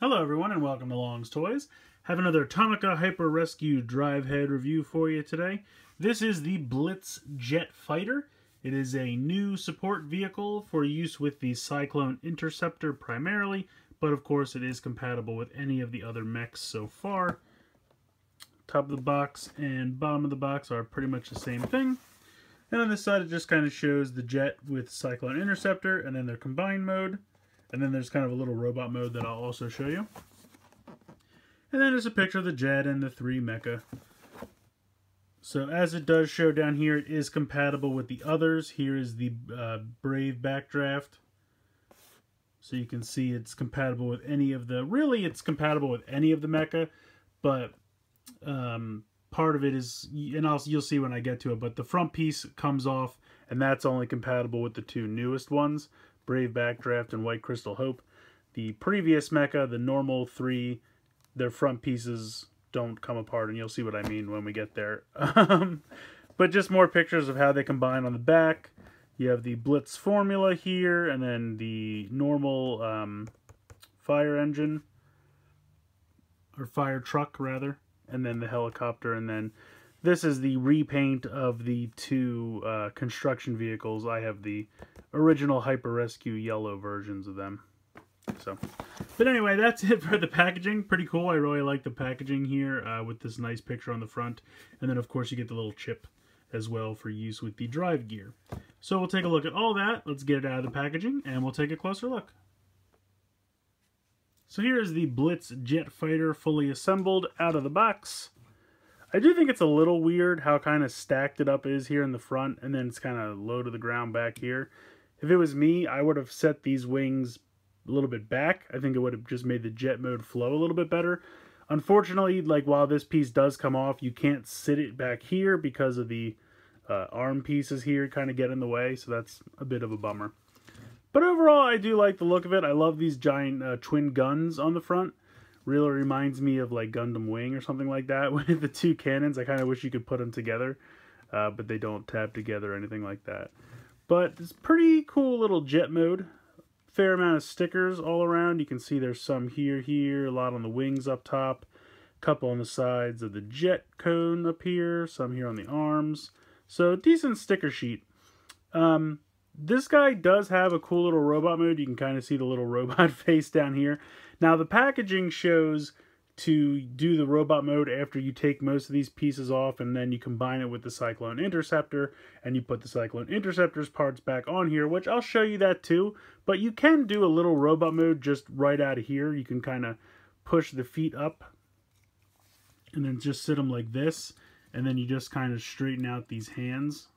Hello everyone and welcome to Long's Toys. Have another Tomica Hyper Rescue drive head review for you today. This is the Blitz Jet Fighter. It is a new support vehicle for use with the Cyclone Interceptor primarily, but of course it is compatible with any of the other mechs so far. Top of the box and bottom of the box are pretty much the same thing. And on this side it just kind of shows the jet with Cyclone Interceptor and then their combined mode. And then there's kind of a little robot mode that I'll also show you. And then there's a picture of the jet and the 3 mecha. So as it does show down here, it is compatible with the others. Here is the Brave backdraft. So you can see it's compatible with any of the... Really, it's compatible with any of the mecha. But part of it is... And you'll see when I get to it. But the front piece comes off. And that's only compatible with the 2 newest ones. Brave Backdraft and White Crystal Hope. The previous mecha, the normal 3, their front pieces don't come apart, and you'll see what I mean when we get there. But just more pictures of how they combine on the back. You have the Blitz formula here, and then the normal fire engine, or fire truck rather, and then the helicopter, and then this is the repaint of the 2 construction vehicles. I have the original Hyper Rescue yellow versions of them. So, but anyway, that's it for the packaging. Pretty cool. I really like the packaging here with this nice picture on the front. And then, of course, you get the little chip as well for use with the drive gear. So we'll take a look at all that. Let's get it out of the packaging, and we'll take a closer look. So here is the Blitz Jet Fighter fully assembled out of the box. I do think it's a little weird how kind of stacked it up is here in the front, and then it's kind of low to the ground back here. If it was me, I would have set these wings a little bit back. I think it would have just made the jet mode flow a little bit better. Unfortunately, like while this piece does come off, you can't sit it back here because of the arm pieces here kind of get in the way, so that's a bit of a bummer. But overall, I do like the look of it. I love these giant twin guns on the front. Really reminds me of like Gundam Wing or something like that with the 2 cannons. I kind of wish you could put them together, but they don't tab together or anything like that. But it's pretty cool little jet mode. Fair amount of stickers all around. You can see there's some here, a lot on the wings up top, a couple on the sides of the jet cone up here, some here on the arms. So decent sticker sheet. This guy does have a cool little robot mode. You can kind of see the little robot face down here. Now the packaging shows to do the robot mode after you take most of these pieces off, and then you combine it with the Cyclone Interceptor, and you put the Cyclone Interceptor's parts back on here, which I'll show you that too. But you can do a little robot mode just right out of here. You can kind of push the feet up and then just sit them like this, and then you just kind of straighten out these hands.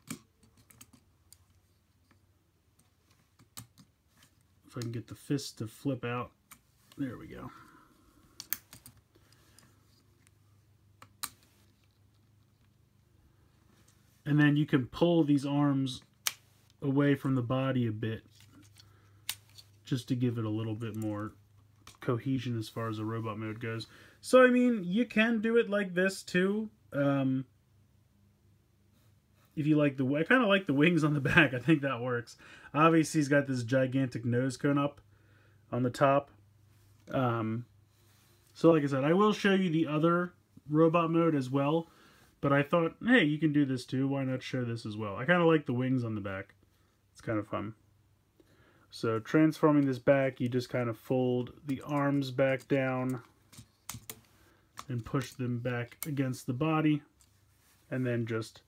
If I can get the fist to flip out. There we go. And then you can pull these arms away from the body a bit, just to give it a little bit more cohesion as far as the robot mode goes. So, I mean, you can do it like this too. If you like I kind of like the wings on the back. I think that works. Obviously, he's got this gigantic nose cone up on the top. So, like I said, I will show you the other robot mode as well. But I thought, hey, you can do this too. Why not show this as well? I kind of like the wings on the back. It's kind of fun. So transforming this back, you just kind of fold the arms back down and push them back against the body. And then just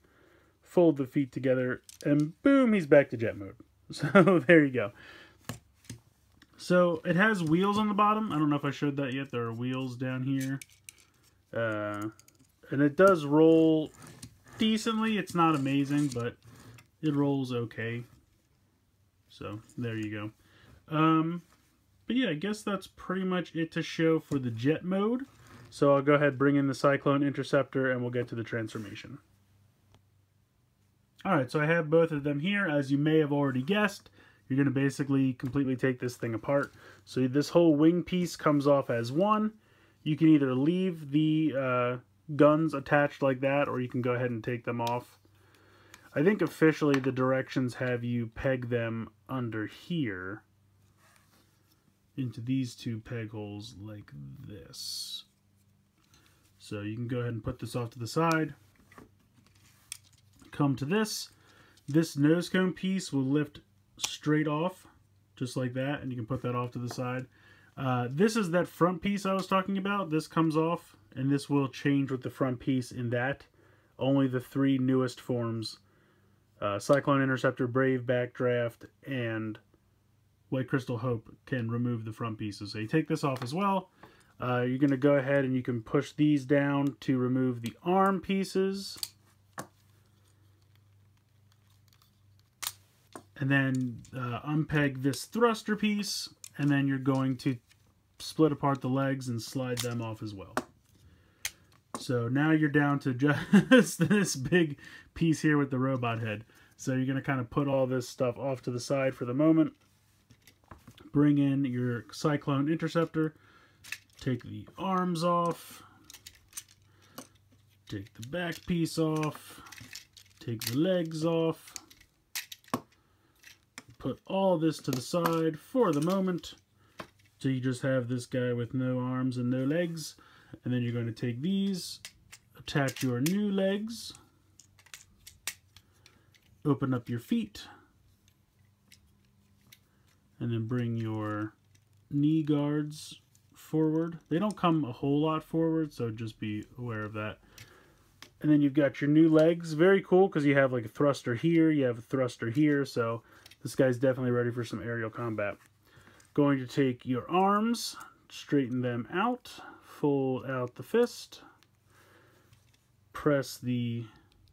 fold the feet together and boom, he's back to jet mode. So there you go. So it has wheels on the bottom. I don't know if I showed that yet. There are wheels down here. And it does roll decently. It's not amazing, but it rolls okay. So, there you go. But yeah, I guess that's pretty much it to show for the jet mode. So I'll go ahead and bring in the Cyclone Interceptor and we'll get to the transformation. Alright, so I have both of them here. As you may have already guessed, you're going to basically completely take this thing apart. So this whole wing piece comes off as one. You can either leave the guns attached like that, or you can go ahead and take them off. I think officially the directions have you peg them under here. into these two peg holes like this. So you can go ahead and put this off to the side. Come to this. This nose cone piece will lift straight off, just like that, and you can put that off to the side. This is that front piece I was talking about. This comes off, and this will change with the front piece in that. Only the three newest forms, Cyclone, Interceptor, Brave, Backdraft, and White Crystal Hope, can remove the front pieces. So you take this off as well. You're going to go ahead and you can push these down to remove the arm pieces. And then unpeg this thruster piece, and then you're going to split apart the legs and slide them off as well. So now you're down to just this big piece here with the robot head. So you're going to kind of put all this stuff off to the side for the moment. Bring in your Cyclone Interceptor. Take the arms off. Take the back piece off. Take the legs off. Put all this to the side for the moment. So you just have this guy with no arms and no legs. And then you're going to take these, attach your new legs, open up your feet, and then bring your knee guards forward. They don't come a whole lot forward, so just be aware of that. And then you've got your new legs. Very cool, because you have like a thruster here, you have a thruster here, so this guy's definitely ready for some aerial combat. Going to take your arms, straighten them out, fold out the fist, press the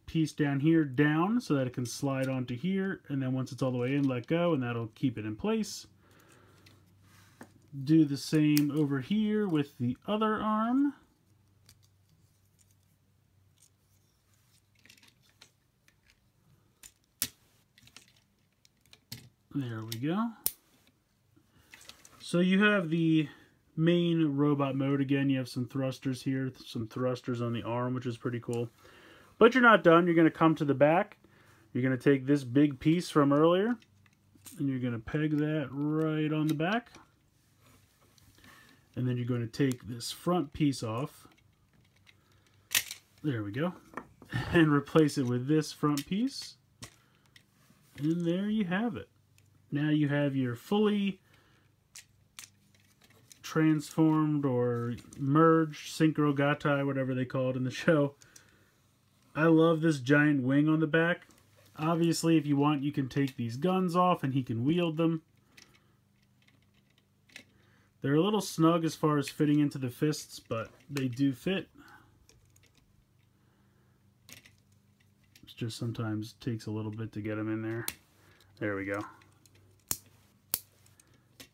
piece down here down so that it can slide onto here, and then once it's all the way in, let go, and that'll keep it in place. Do the same over here with the other arm. There we go. So you have the main robot mode again. You have some thrusters here, some thrusters on the arm, which is pretty cool. But you're not done. You're going to come to the back. You're going to take this big piece from earlier, and you're going to peg that right on the back. And then you're going to take this front piece off. There we go. And replace it with this front piece. And there you have it. Now you have your fully transformed or merged Synchro Gatai, whatever they call it in the show. I love this giant wing on the back. Obviously, if you want, you can take these guns off and he can wield them. They're a little snug as far as fitting into the fists, but they do fit. It just sometimes takes a little bit to get them in there. There we go.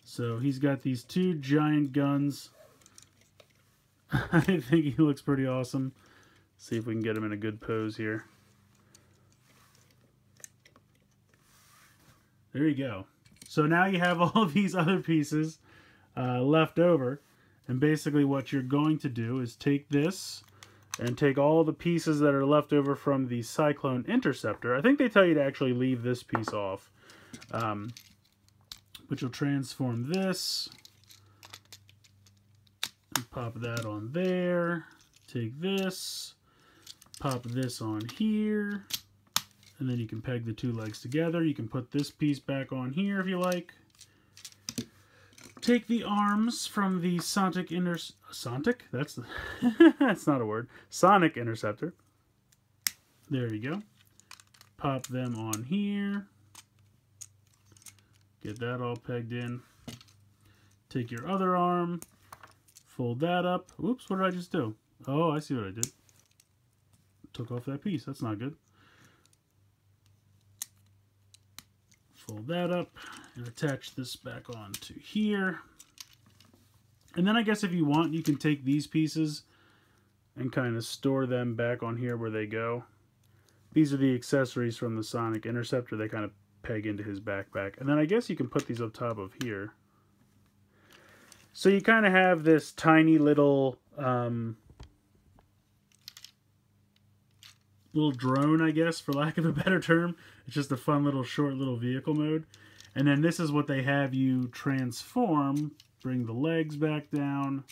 So he's got these two giant guns. I think he looks pretty awesome. See if we can get him in a good pose here. There you go. So now you have all these other pieces left over. And basically what you're going to do is take this and take all the pieces that are left over from the Cyclone Interceptor. I think they tell you to actually leave this piece off. But you'll transform this. And pop that on there. Take this. Pop this on here. And then you can peg the two legs together. You can put this piece back on here if you like. Take the arms from the Sonic That's the that's not a word. Sonic Interceptor. There you go. Pop them on here. Get that all pegged in. Take your other arm. Fold that up. Oops, what did I just do? Oh, I see what I did. Took off that piece. That's not good. Fold that up and attach this back onto here. And then I guess if you want, you can take these pieces and kind of store them back on here where they go. These are the accessories from the Sonic Interceptor. They kind of peg into his backpack. And then I guess you can put these up top of here. So you kind of have this tiny little little drone, I guess, for lack of a better term. It's just a fun little short little vehicle mode. And then this is what they have you transform bring the legs back down,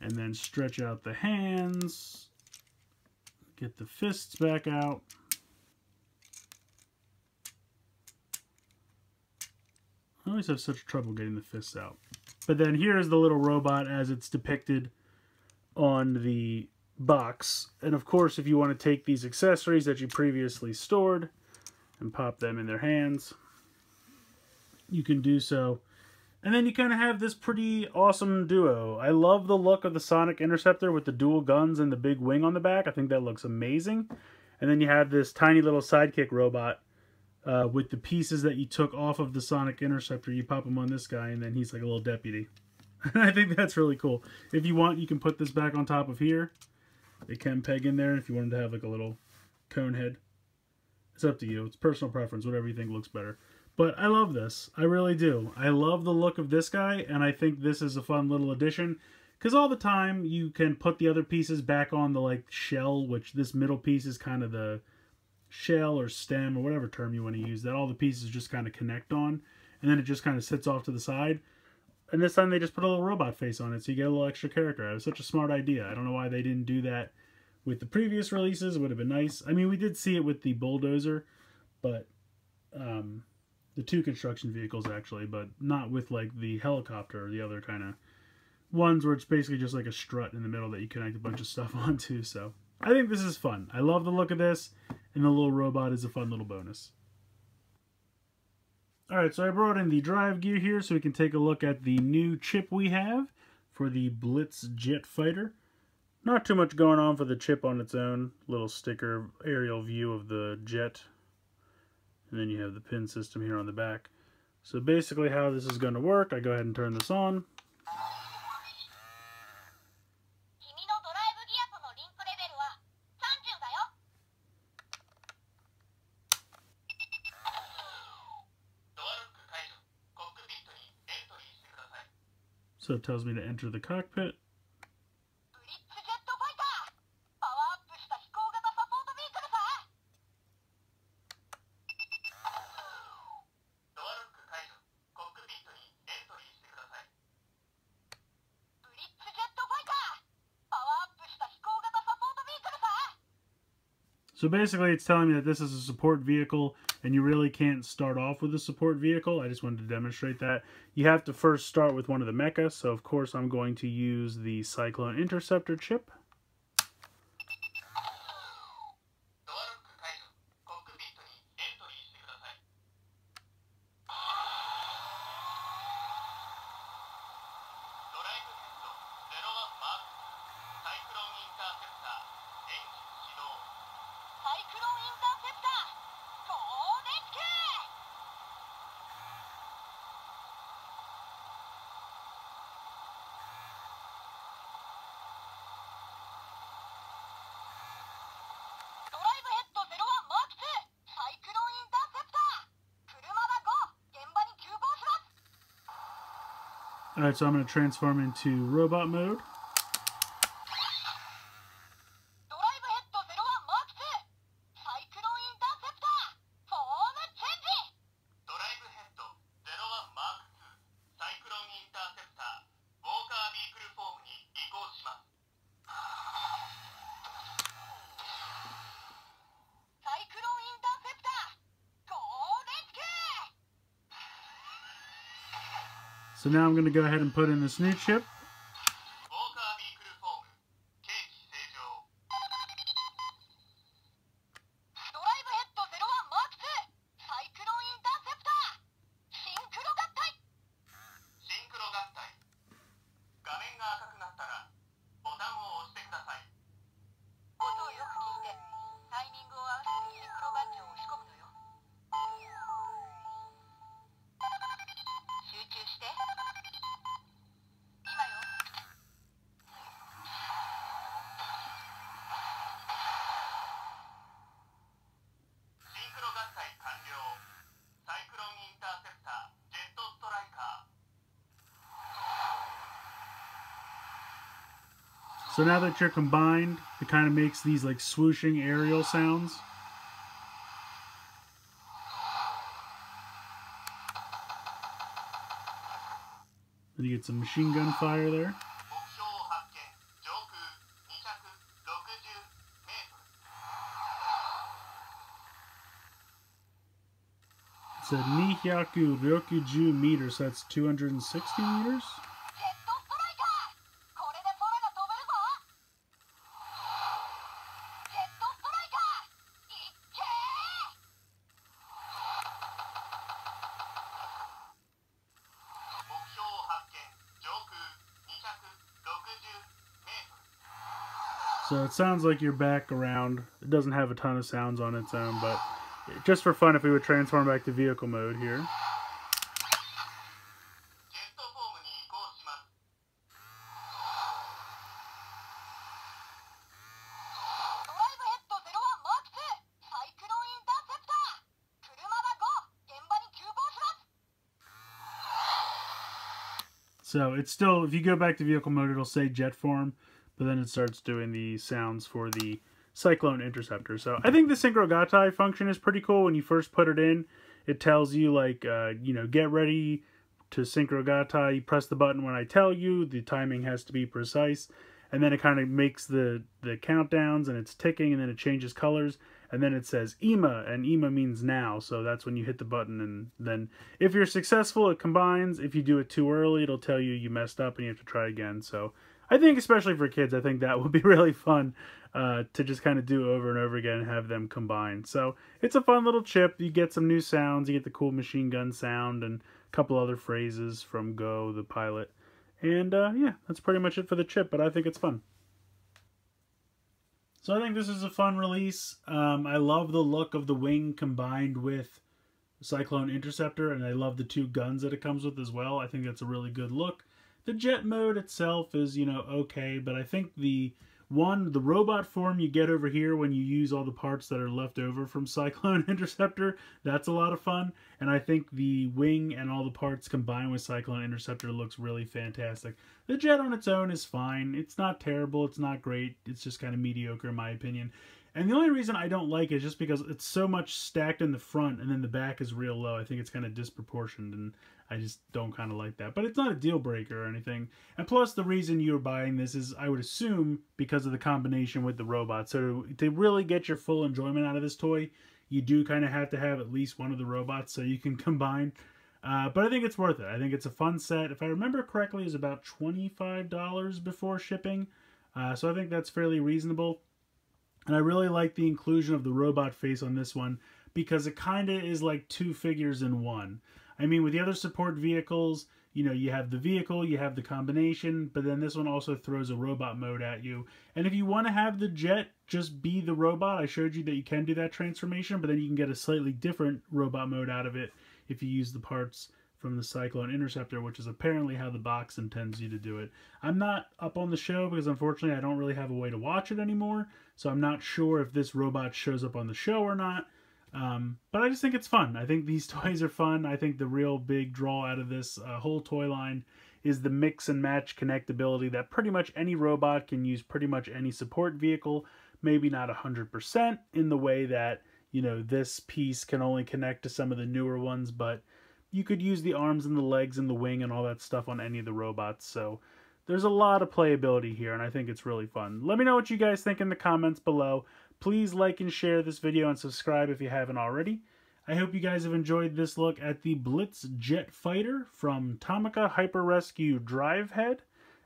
and then stretch out the hands, get the fists back out. I always have such trouble getting the fists out. But then here's the little robot as it's depicted on the box. And of course, if you want to take these accessories that you previously stored and pop them in their hands, you can do so. And then you kind of have this pretty awesome duo. I love the look of the Sonic Interceptor with the dual guns and the big wing on the back. I think that looks amazing. And then you have this tiny little sidekick robot with the pieces that you took off of the Sonic Interceptor. You pop them on this guy, and then he's like a little deputy. And I think that's really cool. If you want, you can put this back on top of here. It can peg in there if you wanted to have like a little cone head. It's up to you. It's personal preference, whatever you think looks better. But I love this. I really do. I love the look of this guy, and I think this is a fun little addition. Because all the time, you can put the other pieces back on the like shell, which this middle piece is kind of the shell or stem or whatever term you want to use, that all the pieces just kind of connect on, and then it just kind of sits off to the side. And this time they just put a little robot face on it, so you get a little extra character. It was such a smart idea. I don't know why they didn't do that with the previous releases. It would have been nice. I mean, we did see it with the bulldozer, but the two construction vehicles actually, but not with like the helicopter or the other kind of ones where it's basically just like a strut in the middle that you connect a bunch of stuff onto. So I think this is fun. I love the look of this, and the little robot is a fun little bonus. Alright, so I brought in the drive gear here so we can take a look at the new chip we have for the Blitz jet fighter. Not too much going on for the chip on its own. Little sticker aerial view of the jet. And then you have the pin system here on the back. So basically how this is going to work, I go ahead and turn this on. So it tells me to enter the cockpit. So basically it's telling me that this is a support vehicle, and you really can't start off with a support vehicle. I just wanted to demonstrate that. You have to first start with one of the mechas, so of course I'm going to use the Cyclone Interceptor chip. Alright, so I'm going to transform into robot mode. So now I'm going to go ahead and put in this new chip. So now that you're combined, it kind of makes these like swooshing aerial sounds. You get some machine gun fire there. It's a 260 meters, so that's 260 meters. So it sounds like you're back around. It doesn't have a ton of sounds on its own, but just for fun, if we would transform back to vehicle mode here. So it's still, if you go back to vehicle mode, it'll say jet form, but then it starts doing the sounds for the Cyclone Interceptor. So I think the Synchro Gatai function is pretty cool. When you first put it in, it tells you, like, you know, get ready to Synchro Gatai. You press the button when I tell you. The timing has to be precise. And then it kind of makes the countdowns, and it's ticking, and then it changes colors. And then it says IMA, and IMA means now. So that's when you hit the button, and then if you're successful, it combines. If you do it too early, it'll tell you you messed up and you have to try again. So I think, especially for kids, I think that would be really fun to just kind of do over and over again and have them combine. So it's a fun little chip. You get some new sounds. You get the cool machine gun sound and a couple other phrases from Go, the pilot. And yeah, that's pretty much it for the chip, but I think it's fun. So I think this is a fun release. I love the look of the wing combined with Cyclone Interceptor, and I love the two guns that it comes with as well. I think that's a really good look. The jet mode itself is, you know, okay, but I think the robot form you get over here when you use all the parts that are left over from Cyclone Interceptor, that's a lot of fun. And I think the wing and all the parts combined with Cyclone Interceptor looks really fantastic. The jet on its own is fine. It's not terrible. It's not great. It's just kind of mediocre in my opinion. And the only reason I don't like it is just because it's so much stacked in the front and then the back is real low. I think it's kind of disproportioned, and I just don't kind of like that. But it's not a deal breaker or anything. And plus, the reason you're buying this is, I would assume, because of the combination with the robot. So to really get your full enjoyment out of this toy, you do kind of have to have at least one of the robots so you can combine. But I think it's worth it. I think it's a fun set. If I remember correctly, it was about $25 before shipping. So I think that's fairly reasonable. And I really like the inclusion of the robot face on this one, because it kind of is like two figures in one. I mean, with the other support vehicles, you know, you have the vehicle, you have the combination, but then this one also throws a robot mode at you. And if you want to have the jet just be the robot, I showed you that you can do that transformation, but then you can get a slightly different robot mode out of it if you use the parts from the Cyclone Interceptor, which is apparently how the box intends you to do it. I'm not up on the show because unfortunately I don't really have a way to watch it anymore, so I'm not sure if this robot shows up on the show or not. But I just think it's fun. I think these toys are fun. I think the real big draw out of this whole toy line is the mix and match connectability that pretty much any robot can use pretty much any support vehicle. Maybe not 100% in the way that, you know, this piece can only connect to some of the newer ones, but you could use the arms and the legs and the wing and all that stuff on any of the robots. So there's a lot of playability here, and I think it's really fun. Let me know what you guys think in the comments below. Please like and share this video and subscribe if you haven't already. I hope you guys have enjoyed this look at the Blitz Jet Fighter from Tomica Hyper Rescue Drive Head.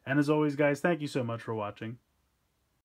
And as always, guys, thank you so much for watching.